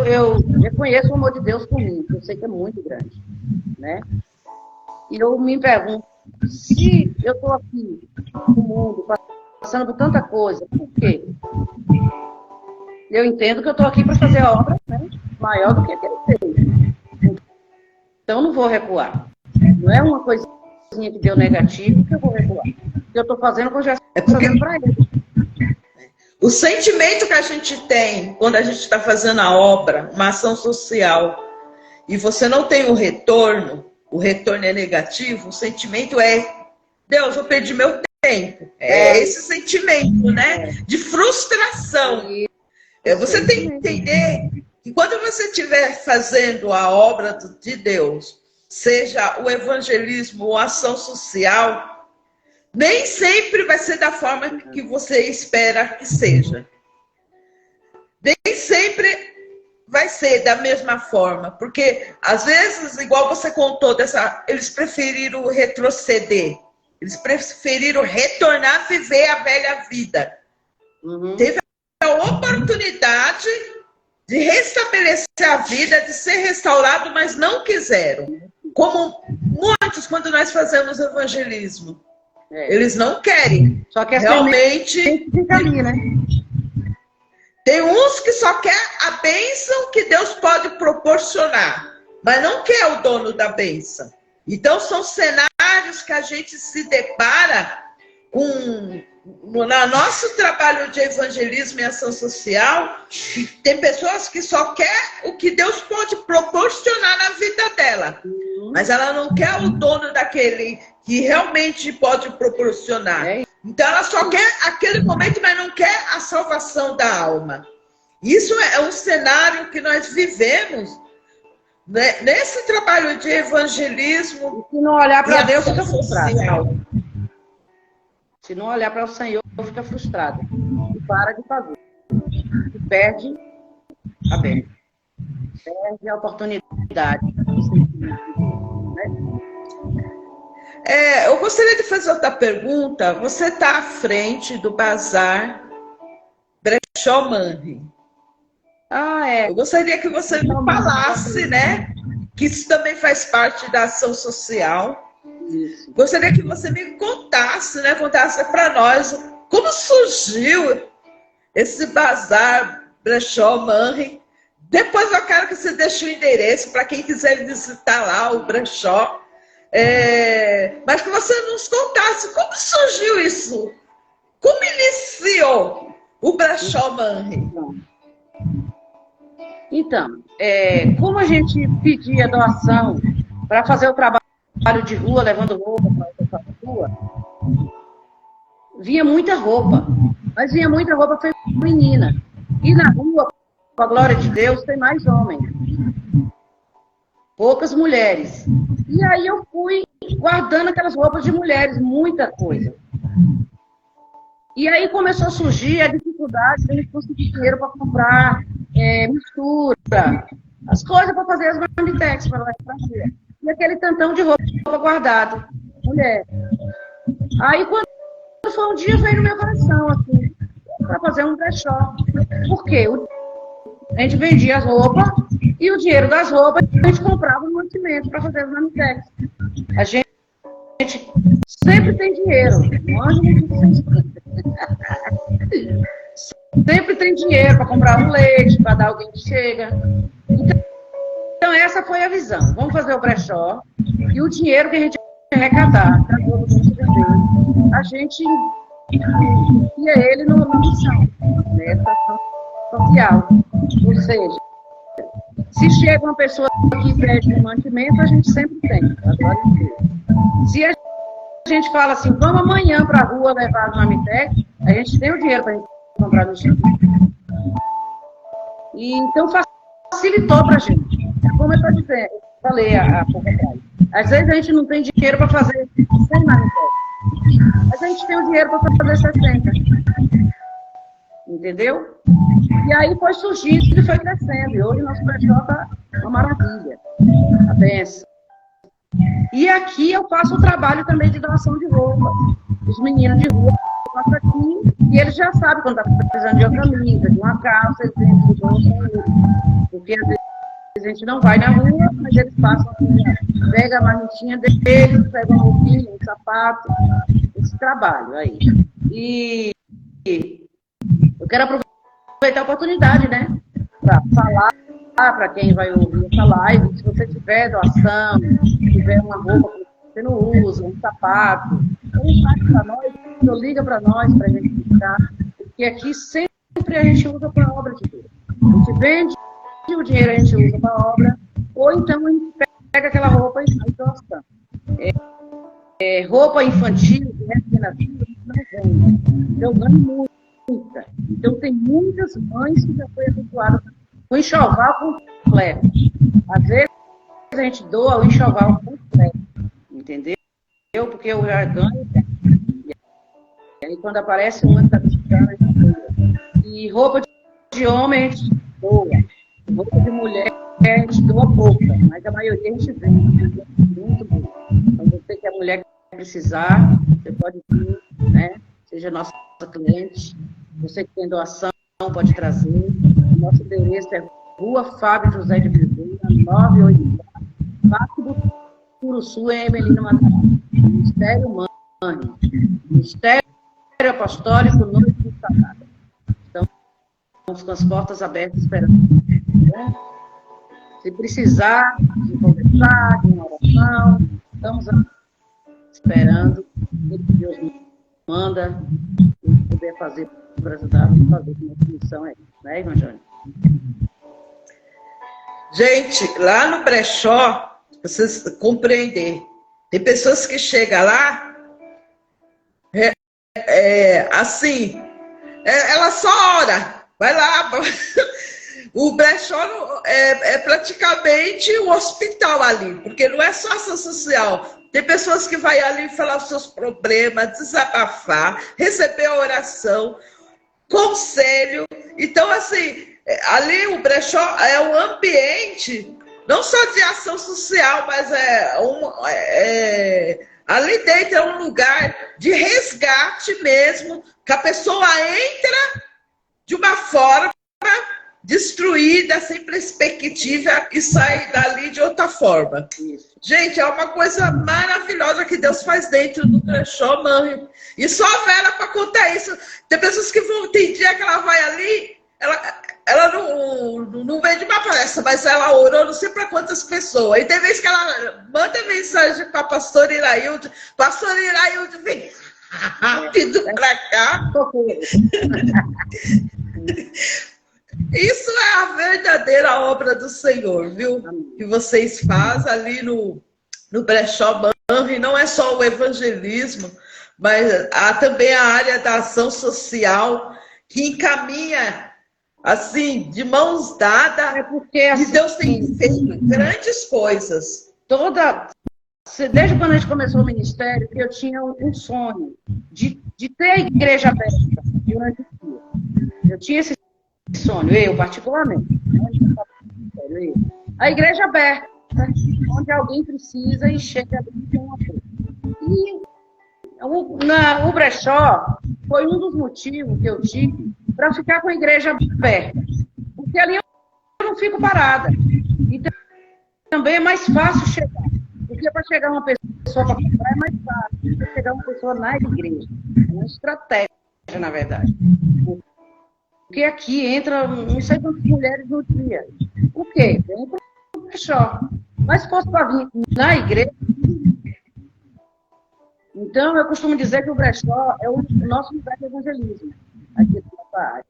eu reconheço o amor de Deus por mim, que eu sei que é muito grande, né? E eu me pergunto, se eu estou aqui no mundo, passando por tanta coisa, por quê? Eu entendo que eu estou aqui para fazer a obra, né, maior do que ele fez. Então, não vou recuar. Não é uma coisinha que deu negativo que eu vou recuar. Eu estou fazendo o que eu já estou fazendo para ele. O sentimento que a gente tem quando a gente está fazendo a obra, uma ação social, e você não tem o retorno é negativo, o sentimento é, Deus, eu perdi meu tempo. É esse sentimento, né? De frustração. Você tem que entender que quando você estiver fazendo a obra de Deus, seja o evangelismo ou a ação social, nem sempre vai ser da forma que você espera que seja. Nem sempre vai ser da mesma forma. Porque, às vezes, igual você contou, eles preferiram retroceder. Eles preferiram retornar a viver a velha vida. Teve a oportunidade de restabelecer a vida, de ser restaurado, mas não quiseram. Como muitos, quando nós fazemos evangelismo. Eles não querem. Só que realmente fica ali, né? Tem uns que só quer a bênção que Deus pode proporcionar, mas não quer o dono da bênção. Então são cenários que a gente se depara com no nosso trabalho de evangelismo e ação social, que tem pessoas que só quer o que Deus pode proporcionar na vida dela. Mas ela não quer o dono daquele que realmente pode proporcionar. Então ela só quer aquele momento, mas não quer a salvação da alma. Isso é um cenário que nós vivemos, né, nesse trabalho de evangelismo. Se não olhar para Deus, fica frustrado. Se não olhar para o Senhor, fica frustrado. E para de fazer. E perde a bênção. Perde a oportunidade. Eu gostaria de fazer outra pergunta. Você está à frente do Bazar Brechó Manri. Eu gostaria que você me falasse, né? Que isso também faz parte da ação social. Isso. Gostaria que você me contasse, né? Contasse para nós como surgiu esse Bazar Brechó Manri. Depois eu quero que você deixe o endereço para quem quiser visitar lá o brechó. Mas que você nos contasse como surgiu isso. Como iniciou o Brechó Manri? Então, como a gente pedia doação para fazer o trabalho de rua, levando roupa para a rua, vinha muita roupa, mas vinha muita roupa feminina. E na rua, com a glória de Deus, tem mais homens, poucas mulheres. E aí eu fui guardando aquelas roupas de mulheres, muita coisa. E aí começou a surgir a dificuldade de a gente conseguir dinheiro para comprar mistura, as coisas para fazer as marmitex para lá para rua. E aquele tantão de roupa guardado, mulher. Aí quando foi um dia, veio no meu coração, assim, para fazer um brechó. Por quê? A gente vendia as roupas e o dinheiro das roupas a gente comprava no mantimento para fazer as marmitex. A gente sempre tem dinheiro. Sempre tem dinheiro para comprar um leite, para dar alguém que chega. Então, essa foi a visão. Vamos fazer o brechó e o dinheiro que a gente arrecadar para todo mundo, a gente enfia ele no missão, nessa ação social. Ou seja, se chega uma pessoa que pede um mantimento, a gente sempre tem. Se a gente fala assim, vamos amanhã para a rua levar as marmitex, a gente tem o dinheiro para comprar no Chico. E então facilitou para a gente. Como eu estou dizendo, falei há pouco atrás. Às vezes a gente não tem dinheiro para fazer 100 marmitex, mas a gente tem o dinheiro para fazer 60. Entendeu? E aí foi surgindo e foi crescendo. E hoje o nosso brechó está uma maravilha. A benção. E aqui eu faço o trabalho também de doação de roupa. Os meninos de rua passam aqui e eles já sabem quando está precisando de uma camisa, de uma calça, eles vêm de bolsa, porque às vezes a gente não vai na rua, mas eles passam, pega a marmitinha deles, pega uma roupinha, um sapato, esse trabalho aí. E eu quero aproveitar a oportunidade, né, para falar para quem vai ouvir essa live, se você tiver doação, tiver uma roupa que você não usa, um sapato, para nós, liga para nós, para a gente ficar, porque aqui sempre a gente usa para a obra de Deus. A gente vende o dinheiro, a gente usa para a obra, ou então a gente pega aquela roupa e faz doação. Roupa infantil, recém-nascida, não vende. Eu ganho muita. Então tem muitas mães que já foi habituadas o enxoval completo. Às vezes a gente doa o enxoval completo, entendeu? Porque eu já ganho. E aí quando aparece uma que está precisando, a gente doa. E roupa de homem a gente doa. Roupa de mulher a gente doa pouca, mas a maioria a gente vende. Muito bom. Então você que é mulher que precisar, você pode vir, né? Seja nossa cliente. Você que tem doação, pode trazer. Nosso endereço é Rua Fábio José de Bezerra, 984, Parque do Curuçu, em Emelino Matarazzo. Ministério Mãe, Ministério Apostólico Noite de Sagrada. Então, estamos com as portas abertas esperando. Né? Se precisar de conversar, de uma oração, estamos esperando o que Deus nos manda e puder fazer para ajudar a fazer a nossa missão aí, né, irmã Jônia? Gente, lá no brechó, vocês compreender, tem pessoas que chegam lá, assim, ela só ora, vai lá, o brechó é praticamente um hospital ali, porque não é só ação social. Tem pessoas que vão ali falar os seus problemas, desabafar, receber oração, conselho. Então, assim, ali o brechó é um ambiente, não só de ação social, mas ali dentro é um lugar de resgate mesmo, que a pessoa entra de uma forma destruída, sem perspectiva, e sai dali de outra forma. Isso. Gente, é uma coisa maravilhosa que Deus faz dentro do brechó, mãe. E só a Vera para contar isso. Tem pessoas que vão, tem dia que ela vai ali, ela não vem de uma palestra, mas ela orou não sei para quantas pessoas. E tem vezes que ela manda mensagem para a pastora Irailde vem rápido para cá. Isso é a verdadeira obra do Senhor, viu? Que vocês fazem ali no brechó Manri. Não é só o evangelismo, mas há também a área da ação social, que encaminha, assim, de mãos dadas, porque, assim, e Deus tem feito grandes coisas. Desde quando a gente começou o ministério, eu tinha um sonho de ter a igreja aberta durante o dia. Eu tinha esse sonho, eu particularmente. A igreja aberta, onde alguém precisa e chega ali com uma coisa. E o brechó foi um dos motivos que eu tive para ficar com a igreja aberta. Porque ali eu não fico parada. E também é mais fácil chegar. Porque para chegar uma pessoa para comprar é mais fácil. Para chegar uma pessoa na igreja. É uma estratégia, na verdade. Porque aqui entra não sei quantas mulheres no dia. O quê? Vem para o brechó. Mas se fosse para vir na igreja... Então, eu costumo dizer que o brechó é o nosso lugar de evangelismo. Aqui na nossa área.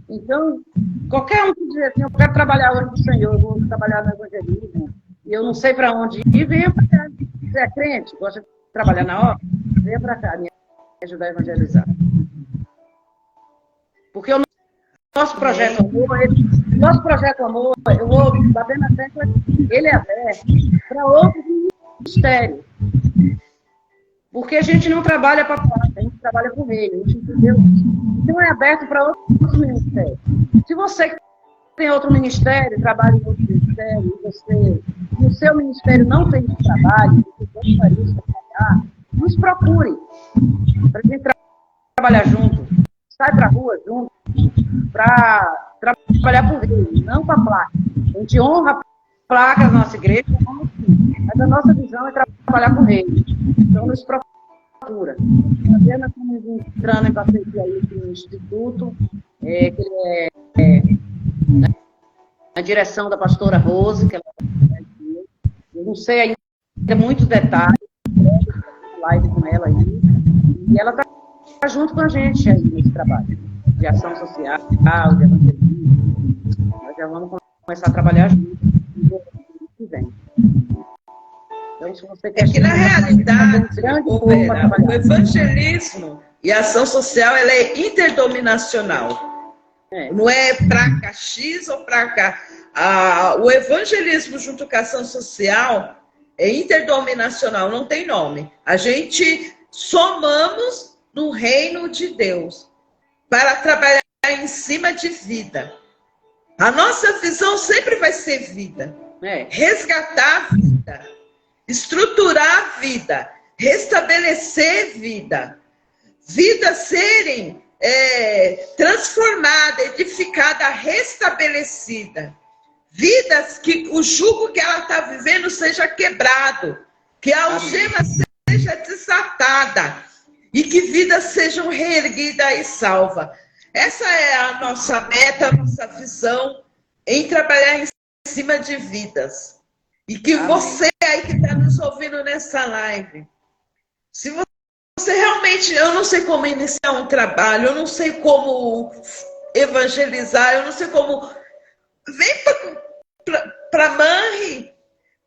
Então, qualquer um que diz assim, eu quero trabalhar hoje do Senhor, eu vou trabalhar no evangelismo, e eu não sei para onde ir, venha para cá. Você é crente, gosta de trabalhar na obra? Venha para cá, me ajudar a evangelizar. Porque o nosso projeto Amor, eu vou bater na tecla, ele é aberto para outros ministérios. Porque a gente não trabalha para fora, a gente trabalha para o reino, a gente entendeu isso. Então é aberto para outros ministérios. Se você tem outro ministério, trabalha em outro ministério, e o seu ministério não tem esse trabalho, você gostaria de trabalhar, nos procure, para a gente trabalhar junto, sai para a rua junto, para trabalhar por Deus, não para a placa. A gente honra a placa da nossa igreja, mas a nossa visão é trabalhar com Ele. Então, nos procura. Nós estamos entrando em parceria aí com o Instituto, que ele é na direção da pastora Rose, que ela eu não sei ainda muitos detalhes, live com ela aí, e ela está junto com a gente aí nesse trabalho de ação social, de evangelismo. Nós já vamos começar a trabalhar juntos no ano que vem. Então, se você quer que na realidade, o evangelismo e a ação social ela é interdominacional. Não é para cá X ou para cá. O evangelismo junto com a ação social é interdominacional, não tem nome. A gente somamos no reino de Deus para trabalhar em cima de vida. A nossa visão sempre vai ser vida. Resgatar a vida, estruturar a vida, restabelecer vida. Vidas serem transformada, edificada, restabelecida. Vidas que o jugo que ela está vivendo seja quebrado, que a algema seja desatada e que vidas sejam reerguidas e salvas. Essa é a nossa meta, a nossa visão em trabalhar em cima de vidas. E que você aí que está nos ouvindo nessa live, se você realmente, eu não sei como iniciar um trabalho, eu não sei como evangelizar, eu não sei como... Vem para Manri,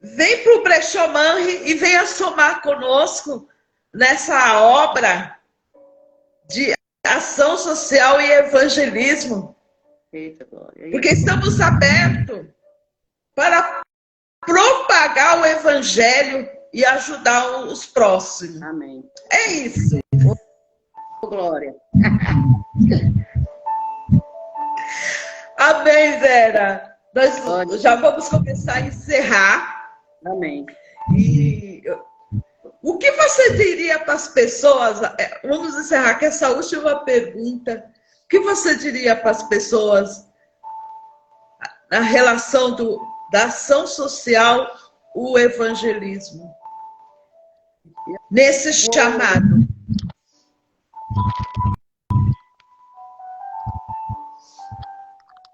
vem para o Brechó Manri e venha somar conosco nessa obra de ação social e evangelismo. Porque estamos abertos para propagar o evangelho e ajudar os próximos. Amém. É isso. Glória. Amém, Vera. Nós já vamos começar a encerrar. Amém. E o que você diria para as pessoas? Vamos encerrar com essa última pergunta. O que você diria para as pessoas na relação da ação social, o evangelismo? Nesse chamado.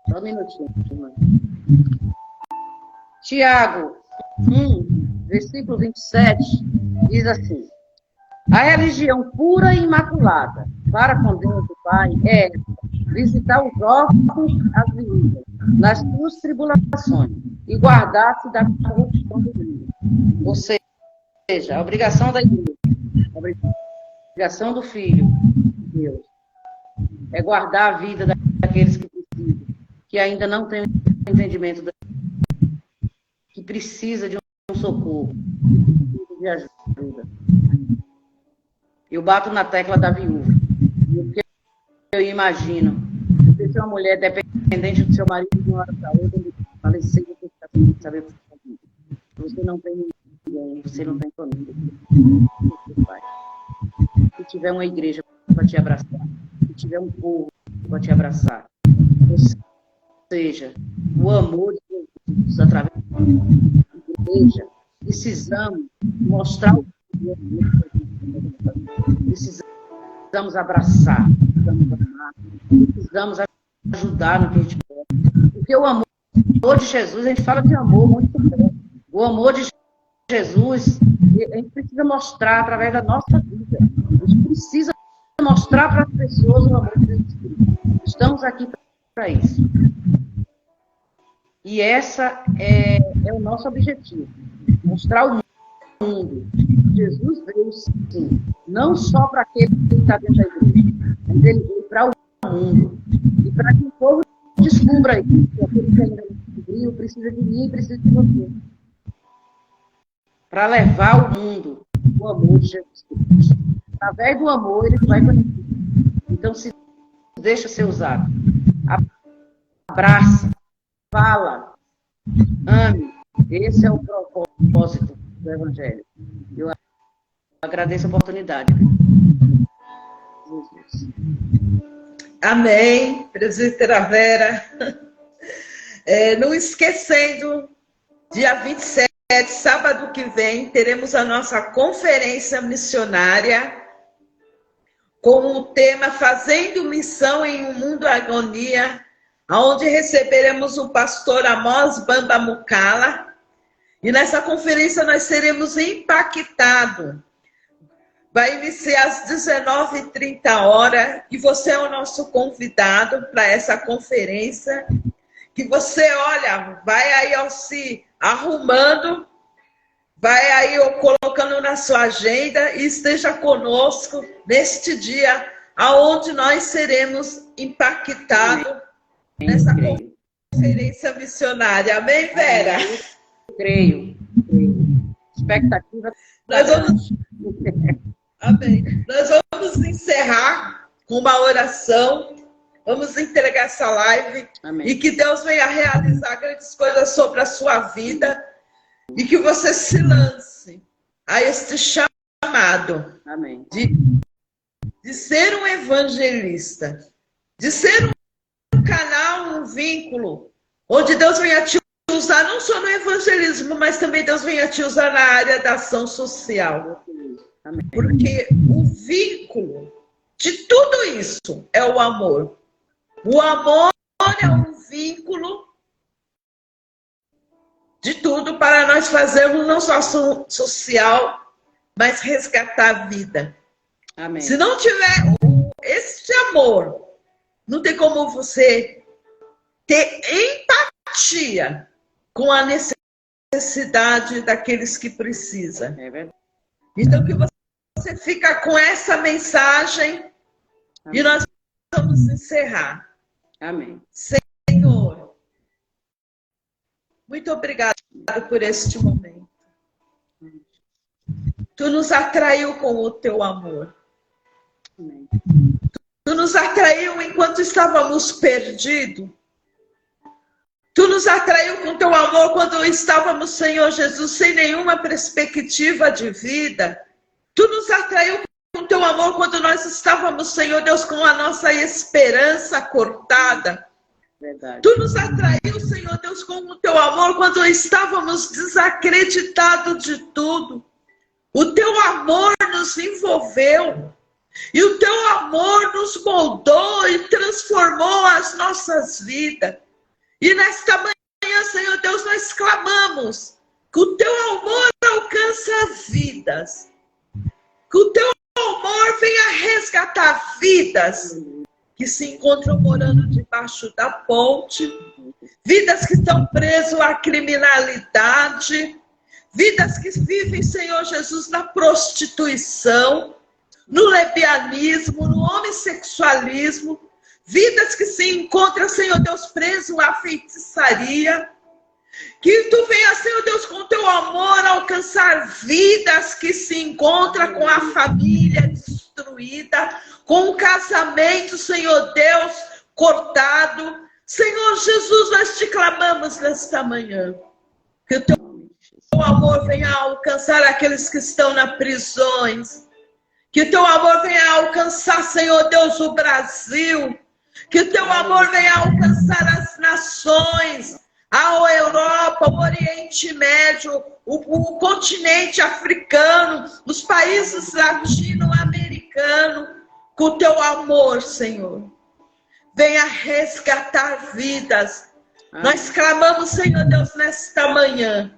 Só um minutinho. Tiago 1, versículo 27, diz assim: a religião pura e imaculada para com Deus o Pai é visitar os órfãos, as viúvas, nas suas tribulações e guardar-se da corrupção do mundo. Ou seja, a obrigação da igreja, a obrigação do Filho de Deus é guardar a vida daqueles que precisam, que ainda não têm entendimento, que precisa de um socorro, de ajuda. Eu bato na tecla da viúva, porque eu imagino, se uma mulher dependente do seu marido de uma hora para outra, ele faleceu, você está sem saber o que está fazendo. Você não tem ninguém, você não tem família. Se tiver uma igreja para te abraçar, se tiver um povo para te abraçar, ou seja, o amor de Jesus através da igreja, precisamos mostrar o que precisamos abraçar, precisamos amar, precisamos ajudar no que a gente pode. Porque o amor de Jesus, a gente fala de amor muito bem. O amor de Jesus, a gente precisa mostrar através da nossa vida. A gente precisa mostrar para as pessoas o amor de Jesus Cristo. Estamos aqui para isso. E essa é o nosso objetivo. Mostrar o mundo. Jesus veio, sim, não só para aquele que está dentro da igreja, mas ele veio para o mundo. E para que o povo descubra isso, que aquele que ainda não descobriu precisa de mim, precisa de você. Para levar ao mundo o amor de Jesus Cristo. Através do amor, ele vai conhecer. Então, se deixa ser usado. Abraça. fala, ame. Esse é o propósito do Evangelho. Eu agradeço a oportunidade. Jesus. Amém, presbítera Vera. Não esquecendo, dia 27, sábado que vem, teremos a nossa conferência missionária com o tema Fazendo Missão em um Mundo Agonia, onde receberemos o pastor Amós Bamba Mukala. E nessa conferência nós seremos impactados. Vai iniciar às 19h30 e você é o nosso convidado para essa conferência. Que você, olha, vai aí ó, se arrumando, vai aí ó, colocando na sua agenda e esteja conosco neste dia, aonde nós seremos impactados nessa conferência missionária. Amém, Vera? Creio. Expectativa. Nós vamos... Amém. Nós vamos encerrar com uma oração. Vamos entregar essa live. Amém. E que Deus venha realizar grandes coisas sobre a sua vida. E que você se lance a este chamado. Amém. De ser um evangelista. De ser um canal, um vínculo. Onde Deus venha te usar não só no evangelismo, mas também Deus venha te usar na área da ação social. Amém. Porque o vínculo de tudo isso é o amor. O amor é um vínculo de tudo para nós fazermos não só ação social, mas resgatar a vida. Amém. Se não tiver esse amor, não tem como você ter empatia com a necessidade daqueles que precisam. É verdade. Então, que você fica com essa mensagem. Amém. E nós vamos encerrar. Amém. Senhor, muito obrigado por este momento. Tu nos atraiu com o teu amor. Amém. Tu nos atraiu enquanto estávamos perdidos. Tu nos atraiu com teu amor quando estávamos, Senhor Jesus, sem nenhuma perspectiva de vida. Tu nos atraiu com teu amor quando nós estávamos, Senhor Deus, com a nossa esperança cortada. Verdade. Tu nos atraiu, Senhor Deus, com o teu amor quando estávamos desacreditados de tudo. O teu amor nos envolveu. E o teu amor nos moldou e transformou as nossas vidas. E nesta manhã, Senhor Deus, nós clamamos que o teu amor alcança vidas. Que o teu amor venha resgatar vidas que se encontram morando debaixo da ponte. Vidas que estão presas à criminalidade. Vidas que vivem, Senhor Jesus, na prostituição, no lesbianismo, no homossexualismo. Vidas que se encontram, Senhor Deus, preso à feitiçaria. Que tu venha, Senhor Deus, com teu amor alcançar vidas que se encontram com a família destruída, com o casamento, Senhor Deus, cortado. Senhor Jesus, nós te clamamos nesta manhã. Que o teu amor venha alcançar aqueles que estão nas prisões. Que o teu amor venha alcançar, Senhor Deus, o Brasil. Que o teu amor venha alcançar as nações, a Europa, o Oriente Médio, o continente africano, os países latino-americanos. Com o teu amor, Senhor, venha resgatar vidas. Nós clamamos, Senhor Deus, nesta manhã,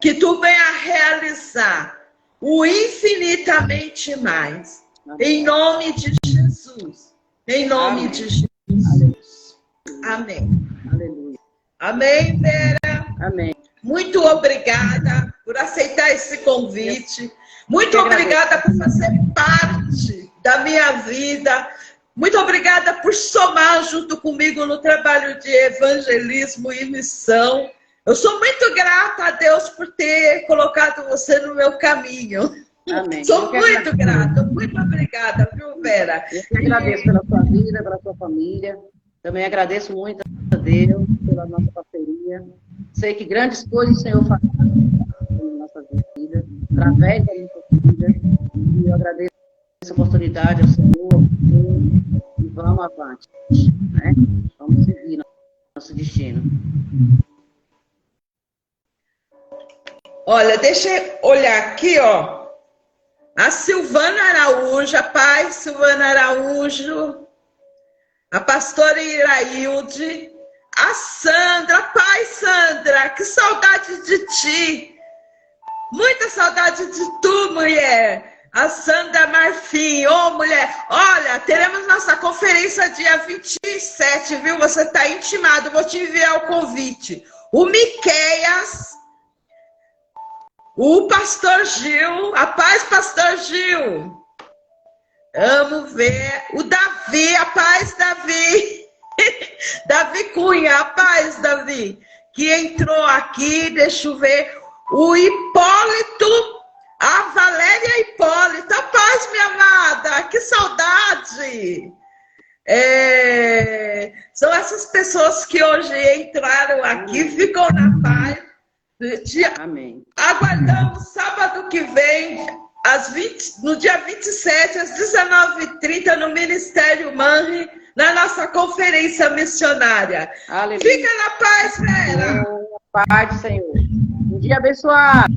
que tu venha realizar o infinitamente mais. Em nome de Jesus. Em nome de Jesus. Amém. Aleluia. Amém, Vera. Amém. Muito obrigada por aceitar esse convite. Muito obrigada por fazer parte da minha vida. Muito obrigada por somar junto comigo no trabalho de evangelismo e missão. Eu sou muito grata a Deus por ter colocado você no meu caminho. Amém. Sou muito grata. Muito obrigada, viu, Vera? Eu que agradeço pela sua vida, pela sua família. Também agradeço muito a Deus pela nossa parceria. Sei que grandes coisas o Senhor fará na nossa vida, através da nossa vida. E eu agradeço essa oportunidade ao Senhor, ao Senhor, e vamos avante, né? Vamos seguir nosso destino. Olha, deixa eu olhar aqui, ó. A Silvana Araújo, a paz, Silvana Araújo, a pastora Irailde, a Sandra, paz, Sandra, que saudade de ti. Muita saudade de tu, mulher. A Sandra Marfim, ô mulher, olha, teremos nossa conferência dia 27, viu? Você está intimado, vou te enviar o convite. O Miqueias, o pastor Gil, a paz, pastor Gil. Amo ver. O Davi, a paz, Davi. Davi Cunha, a paz, Davi. Que entrou aqui, deixa eu ver. O Hipólito. A Valéria Hipólito, a paz, minha amada, que saudade! São essas pessoas que hoje entraram aqui, ficam na paz. Amém. Aguardamos sábado que vem, no dia 27, às 19h30, no Ministério Manri, na nossa conferência missionária. Aleluia. Fica na paz, Vera. Paz do Senhor. Um dia abençoado.